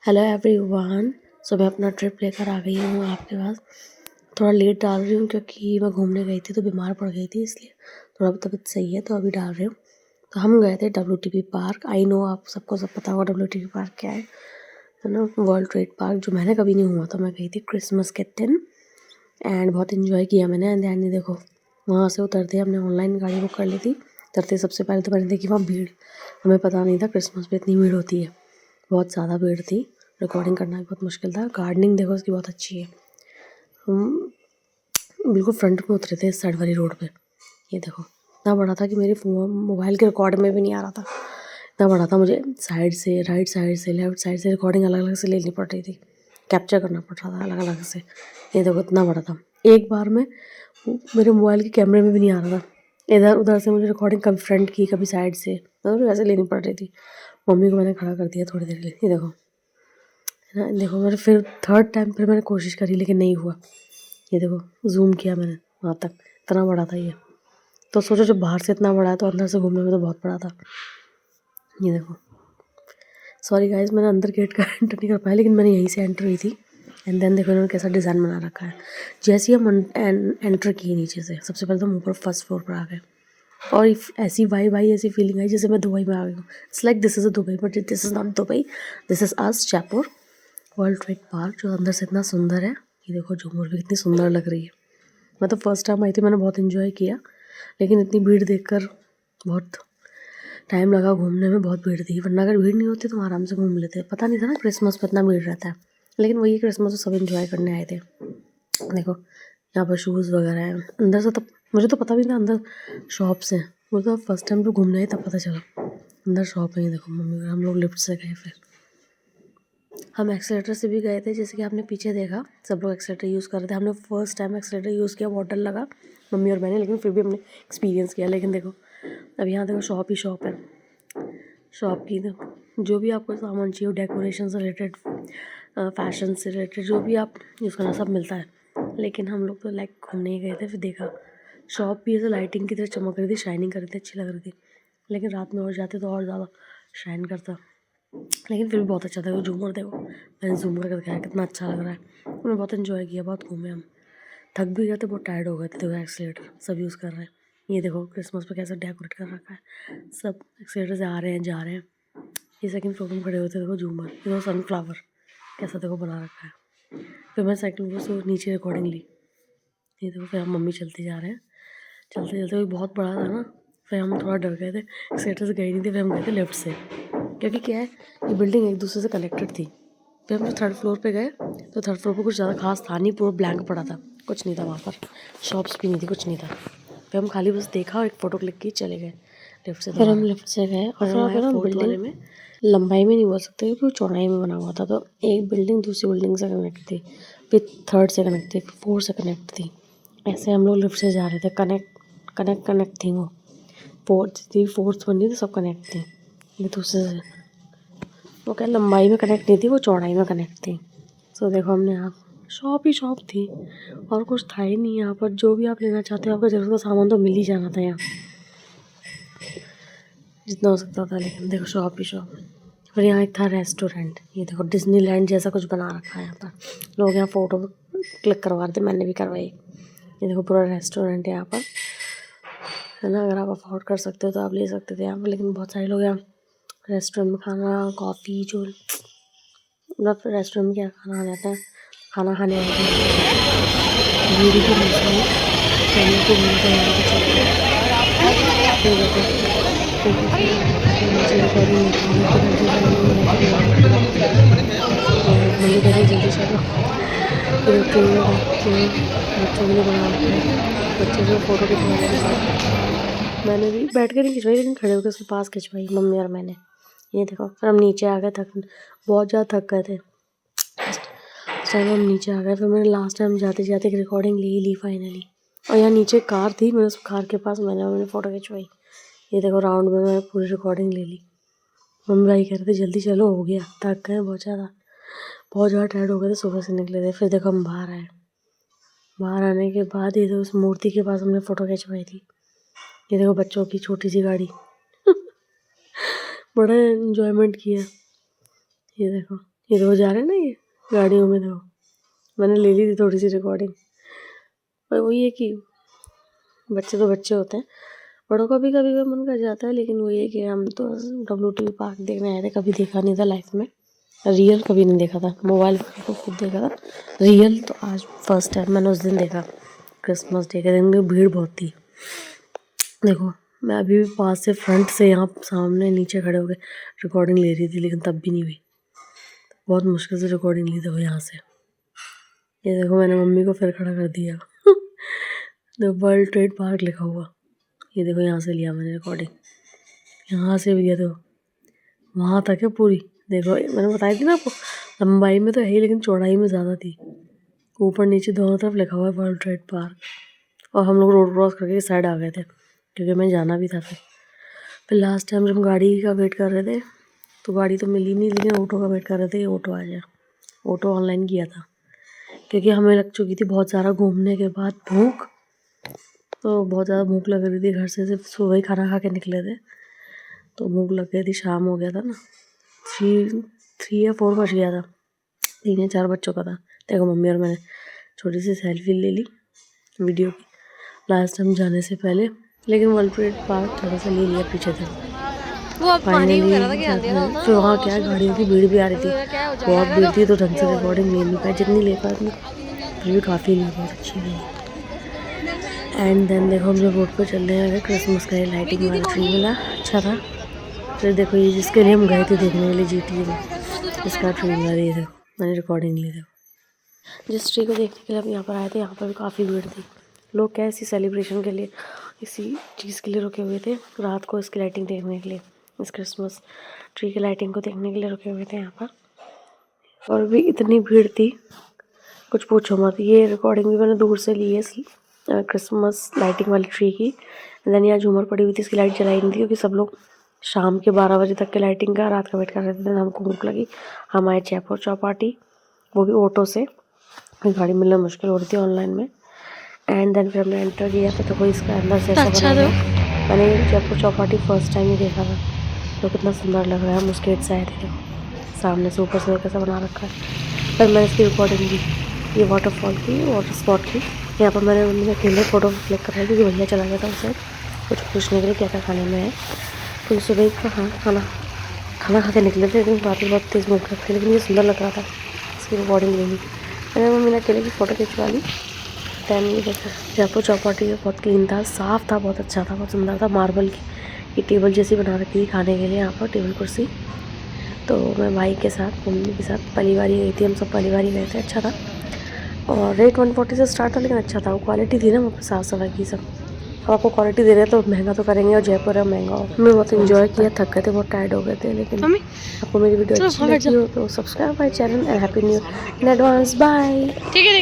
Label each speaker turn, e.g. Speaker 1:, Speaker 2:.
Speaker 1: Hello everyone. सो मैं अपना trip लेकर आ गई हूँ आपके पास। थोड़ा लेट डाल रही हूँ क्योंकि मैं घूमने गई थी तो बीमार पड़ गई थी, इसलिए थोड़ा तबीयत सही है तो अभी डाल रही हूँ। तो हम गए थे WTP पार्क। आई नो आप सबको सब पता होगा WTP पार्क क्या है ना, वर्ल्ड ट्रेड पार्क, जो मैंने कभी नहीं हुआ। तो मैं गई थी क्रिसमस के दिन एंड बहुत इन्जॉय किया मैंने। एंड नहीं देखो, वहाँ से उतरते हमने ऑनलाइन गाड़ी बुक कर ली थी। उतरते सबसे पहले तो मैंने देखी वहाँ भीड़। हमें पता नहीं था क्रिसमस पे इतनी भीड़ होती है, बहुत ज़्यादा भीड़ थी। रिकॉर्डिंग करना भी बहुत मुश्किल था। गार्डनिंग देखो उसकी बहुत अच्छी है। हम बिल्कुल फ्रंट में उतरे थे इस साइड वाली रोड पे। ये देखो इतना बड़ा था कि मेरे मोबाइल के रिकॉर्ड में भी नहीं आ रहा था, इतना बड़ा था। मुझे साइड से, राइट साइड से, लेफ्ट साइड से रिकॉर्डिंग अलग अलग से लेनी पड़ रही थी, कैप्चर करना पड़ रहा था अलग अलग से। ये देखो इतना बड़ा था। एक बार में मेरे मोबाइल के कैमरे में भी नहीं आ रहा था। इधर उधर से मुझे रिकॉर्डिंग कभी फ्रंट की कभी साइड से, मतलब वैसे लेनी पड़ रही थी। मम्मी को मैंने खड़ा कर दिया थोड़ी देर के लिए। ये देखो है ना, देखो मेरे फिर थर्ड टाइम फिर मैंने कोशिश करी लेकिन नहीं हुआ। ये देखो जूम किया मैंने वहाँ तक, इतना बड़ा था ये। तो सोचो जब बाहर से इतना बड़ा है तो अंदर से घूमने में तो बहुत बड़ा था। ये देखो, सॉरी गाइज मैंने अंदर गेट का एंटर नहीं कर पाया, लेकिन मैंने यहीं से एंटर हुई थी। एंड देन देखो इन्होंने कैसा डिज़ाइन बना रखा है। जैसे ही हम एंटर किए नीचे से, सबसे पहले तो हम ऊपर फर्स्ट फ्लोर पर आ गए। और ऐसी वाइब आई, ऐसी फीलिंग आई जैसे मैं दुबई में आ गई हूँ। It's like this is a Dubai, but this is not Dubai, this is us Jaipur world trade park, जो अंदर से इतना सुंदर है। ये देखो झूमर भी कितनी सुंदर लग रही है। मैं तो फर्स्ट टाइम आई थी, मैंने बहुत इन्जॉय किया, लेकिन इतनी भीड़ देखकर बहुत टाइम लगा घूमने में। बहुत भीड़ थी, वरना अगर भीड़ नहीं होती तो आराम से घूम लेते। पता नहीं था ना क्रिसमस पर इतना भीड़ रहता है, लेकिन वही क्रिसमस तो सब इन्जॉय करने आए थे। देखो यहाँ पर शूज़ वगैरह हैं अंदर से। तब मुझे तो पता भी नहीं था अंदर शॉप्स हैं। मुझे तो फर्स्ट टाइम जो घूमने आए तब पता चला अंदर शॉप है। ये देखो मम्मी, हम लोग लिफ्ट से गए, फिर हम एक्सीलेटर से भी गए थे। जैसे कि आपने पीछे देखा सब लोग एक्सीलेटर यूज़ कर रहे थे। हमने फर्स्ट टाइम एक्सीलेटर यूज़ किया, बहुत डर लगा मम्मी और मैंने, लेकिन फिर भी हमने एक्सपीरियंस किया। लेकिन देखो अब यहाँ देखो शॉप ही शॉप है। शॉप की देखो, जो भी आपको सामान चाहिए, डेकोरेशन से रिलेटेड, फैशन से रिलेटेड, जो भी आप यूज़ करना सब मिलता है। लेकिन हम लोग तो लाइक घूमने ही गए थे। फिर देखा शॉप भी ऐसे लाइटिंग की तरह चमक रही थी, शाइनिंग कर रही थी, अच्छी लग रही थी। लेकिन रात में और जाते तो और ज़्यादा शाइन करता, लेकिन फिर भी बहुत अच्छा था। वो झूमर देखो, मैंने झूम करके दिखाया कितना अच्छा लग रहा है। हमने बहुत इन्जॉय किया, बहुत घूमे हम। थक भी गए थे, बहुत टायर्ड हो गए थे। देखो एक्सीलेटर सब यूज़ कर रहे हैं। ये देखो क्रिसमस पे कैसे डेकोरेट कर रखा है, सब एक्सीलेटर से आ रहे हैं जा रहे हैं। ये सेकंड फ्लोर में खड़े होते देखो झूमर, देखो सनफ्लावर कैसा देखो बना रखा है। फिर मैं सेकंड फ्लोर से नीचे रिकॉर्डिंग ली। ये देखो फिर हम मम्मी चलते जा रहे हैं, चलते चलते हुए बहुत बड़ा था ना, फिर हम थोड़ा डर गए थे, एक्सीलेटर से गए नहीं थे। फिर हम गए थे लेफ्ट से, क्योंकि क्या है ये बिल्डिंग एक दूसरे से कनेक्टेड थी। फिर हम थर्ड फ्लोर पे गए तो थर्ड फ्लोर पे कुछ ज़्यादा खास था नहीं, पूरा ब्लैंक पड़ा था, कुछ नहीं था वहाँ पर, शॉप्स भी नहीं थी, कुछ नहीं था। फिर हम खाली बस देखा और एक फ़ोटो क्लिक की, चले गए लेफ्ट से। फिर हम लेफ्ट से गए और वहाँ पे ना बिल्डिंग में लंबाई में नहीं बोल सकते क्योंकि वो चौड़ाई में बना हुआ था। तो एक बिल्डिंग दूसरी बिल्डिंग से कनेक्ट थी, फिर थर्ड से कनेक्ट थी, फिर फोर्थ से कनेक्ट थी। ऐसे हम लोग लिफ्ट से जा रहे थे, कनेक्ट थी वो। फोर्थ थी, फोर्थ बन रही थी, सब कनेक्ट थी। ये दूसरे से वो क्या लंबाई में कनेक्ट नहीं थी, वो चौड़ाई में कनेक्ट थी। तो देखो हमने यहाँ शॉप ही शॉप थी और कुछ था ही नहीं यहाँ पर। जो भी आप लेना चाहते हो, आपका ज़रूरत का सामान तो मिल ही जाना था यहाँ जितना हो सकता था। लेकिन देखो शॉप ही शॉप। फिर यहाँ एक था रेस्टोरेंट। ये देखो डिज्नीलैंड जैसा कुछ बना रखा है यहाँ पर। लोग यहाँ फ़ोटो क्लिक करवा रहे थे, मैंने भी करवाई। ये देखो पूरा रेस्टोरेंट है यहाँ पर, है ना। अगर आप अफोर्ड कर सकते हो तो आप ले सकते थे यहाँ पर, लेकिन बहुत सारे लोग यहाँ रेस्टोरेंट में खाना, कॉफ़ी, जो मतलब रेस्टोरेंट में क्या खाना आ जाता है, खाना खाने आते हैं। भीड़ की मौसम है, खाने को मिलता है यहाँ पे चलते हैं। ये देखो नीचे रिकॉर्डिंग होती है, किधर से जाएंगे, मम्मी कह रही जल्दी चलो। फिर ट्रेन में बैठते हैं, बच्चों के लिए बना रखा है, बच्चे जो फ़ोटो खिंचवा रहे हैं। मैंने भी बैठ कर नहीं खिंचवाई, लेकिन खड़े होकर उसके पास खिंचवाई मम्मी और मैंने। ये देखो फिर हम नीचे आ गए, बहुत ज़्यादा थक गए थे उस टाइम। हम नीचे आ गए, फिर मैंने लास्ट टाइम जाते जाते एक रिकॉर्डिंग ली फाइनली। और यहाँ नीचे कार थी, मैंने उस कार के पास मैंने फ़ोटो खिंचवाई। ये देखो राउंड में मैंने पूरी रिकॉर्डिंग ले ली। मम्मी भाई कह रहे थे जल्दी चलो, हो गया, थक गए बहुत ज़्यादा टायर्ड हो गए थे, सुबह से निकले थे। फिर देखो हम बाहर आए, बाहर आने के बाद ये तो उस मूर्ति के पास हमने फ़ोटो खिंचवाई थी। ये देखो बच्चों की छोटी सी गाड़ी बड़ा एंजॉयमेंट किया। ये देखो ये तो जा रहे हैं ना, ये गाड़ियों में तो मैंने ले ली थी थोड़ी सी रिकॉर्डिंग। पर वही है कि बच्चे तो बच्चे होते हैं, बड़ों का भी कभी कभी मन कर जाता है, लेकिन वही है कि हम तो WTV पार्क देखने आए थे, कभी देखा नहीं था लाइफ में, रियल कभी नहीं देखा था, मोबाइल पर तो खुद देखा था, रियल तो आज फर्स्ट टाइम मैंने उस दिन देखा, क्रिसमस डे के दिन में भीड़ बहुत थी। देखो मैं अभी भी पास से फ्रंट से यहाँ सामने नीचे खड़े हो गए रिकॉर्डिंग ले रही थी, लेकिन तब भी नहीं हुई, बहुत मुश्किल से रिकॉर्डिंग ली देखो यहाँ से। ये देखो मैंने मम्मी को फिर खड़ा कर दिया देखो वर्ल्ड ट्रेड पार्क लिखा हुआ, ये देखो यहाँ से लिया मैंने रिकॉर्डिंग, यहाँ से भी लिया, देखो वहाँ तक है पूरी। देखो मैंने बताई थी ना आपको, लंबाई में तो है ही लेकिन चौड़ाई में ज़्यादा थी, ऊपर नीचे दोनों तरफ लिखा हुआ है वर्ल्ड ट्रेड पार्क। और हम लोग रोड क्रॉस करके इस साइड आ गए थे, क्योंकि मैं जाना भी था। फिर लास्ट टाइम जब हम गाड़ी का वेट कर रहे थे तो गाड़ी तो मिली नहीं, लेकिन ऑटो का वेट कर रहे थे, ऑटो आ जाए। ऑटो ऑनलाइन किया था, क्योंकि हमें लग चुकी थी बहुत सारा घूमने के बाद भूख, तो बहुत ज़्यादा भूख लग रही थी, घर से सिर्फ सुबह ही खाना खा के निकले थे, तो भूख लग गई थी, शाम हो गया था ना, 3 या 4 बज गया था, 3 या 4 बज चुका था। देखो मम्मी और मैंने छोटी सी सेल्फी ले ली वीडियो की लास्ट टाइम जाने से पहले, लेकिन वर्ल्ड ट्रेड पार्क थोड़ा सा ले लिया पीछे से। फाइनली फिर वहाँ क्या गाड़ियों की भीड़ भी आ रही थी, बहुत भीड़ थी, तो ढंग से रिकॉर्डिंग ले नहीं पाई, जितनी ले पाई फिर भी काफ़ी ली, बहुत अच्छी ली। एंड देन देखो हम जब रोड पर चल रहे हैं, क्रिसमस का लाइटिंग वाला ट्री मिला, अच्छा था। फिर देखो ये जिसके लिए हम गए थे देखने के लिए GTA में, इसका ट्री मिला, ये देखो मैंने रिकॉर्डिंग ली। देखो जिस ट्री को देखने के लिए हम यहाँ पर आए थे, यहाँ पर भी काफ़ी भीड़ थी, लोग क्या इसी सेलिब्रेशन के लिए, इसी चीज़ के लिए रुके हुए थे, रात को इसकी लाइटिंग देखने के लिए, इस क्रिसमस ट्री की लाइटिंग को देखने के लिए रुके हुए थे यहाँ पर। और भी इतनी भीड़ थी कुछ पूछो मत। ये रिकॉर्डिंग भी मैंने दूर से ली है क्रिसमस लाइटिंग वाली ट्री की। देन यहाँ झूमर पड़ी हुई थी, इसकी लाइट जलाई नहीं थी, क्योंकि सब लोग शाम के 12 बजे तक के लाइटिंग का रात का वेट कर रहे थे। देन हमको भूख लगी, हम आए जयपुर चौपाटी, वो भी ऑटो से, गाड़ी मिलना मुश्किल हो रही थी ऑनलाइन में। एंड देन फिर हमने एंटर किया, तो कोई इसका अंदर से ऐसा बना है। मैंने जयपुर चौपाटी फर्स्ट टाइम ही देखा था, तो कितना सुंदर लग रहा है। हम उस गेट से आए थे, सामने से ऊपर से कैसा बना रखा है। फिर मैंने इसकी रिकॉर्डिंग की, ये वाटरफॉल की, वाटर स्पॉट की। यहाँ पर मैंने अकेले फ़ोटो क्लिक कर रहा है, क्योंकि भैया चला गया था उसे कुछ पूछने के लिए क्या क्या खाने में है। तो सुबह का खाना खा के निकले थे, लेकिन बात बहुत तेज़ भूख लगती, लेकिन ये सुंदर लग रहा था, इसकी रिकॉर्डिंग ले ली। मैंने मम्मी ने अकेले की फ़ोटो खिंचवा ली। टाइम ये देखो जयपुर चौपाटी बहुत क्लीन था, साफ़ था, बहुत अच्छा था, बहुत सुंदर था। मार्बल की ये टेबल जैसी बना रखी थी खाने के लिए, यहाँ पर टेबल कुर्सी। तो मैं भाई के साथ, मम्मी के साथ पहली बार ही गई थी, हम सब पहली बार ही गए थे, अच्छा था। और रेट 140 से स्टार्ट था, लेकिन अच्छा था, वो क्वालिटी थी ना वहाँ पर, साफ़ सफाई की सब। अब आपको क्वालिटी दे रहे हैं तो महंगा तो करेंगे, और जयपुर है महंगा हो। मैं बहुत इन्जॉय किया, थक गए थे, बहुत टायर्ड हो गए थे। लेकिन आपको मेरी वीडियो अच्छी लगी हो तो subscribe my channel and happy new year in advance. Bye. ठीक है।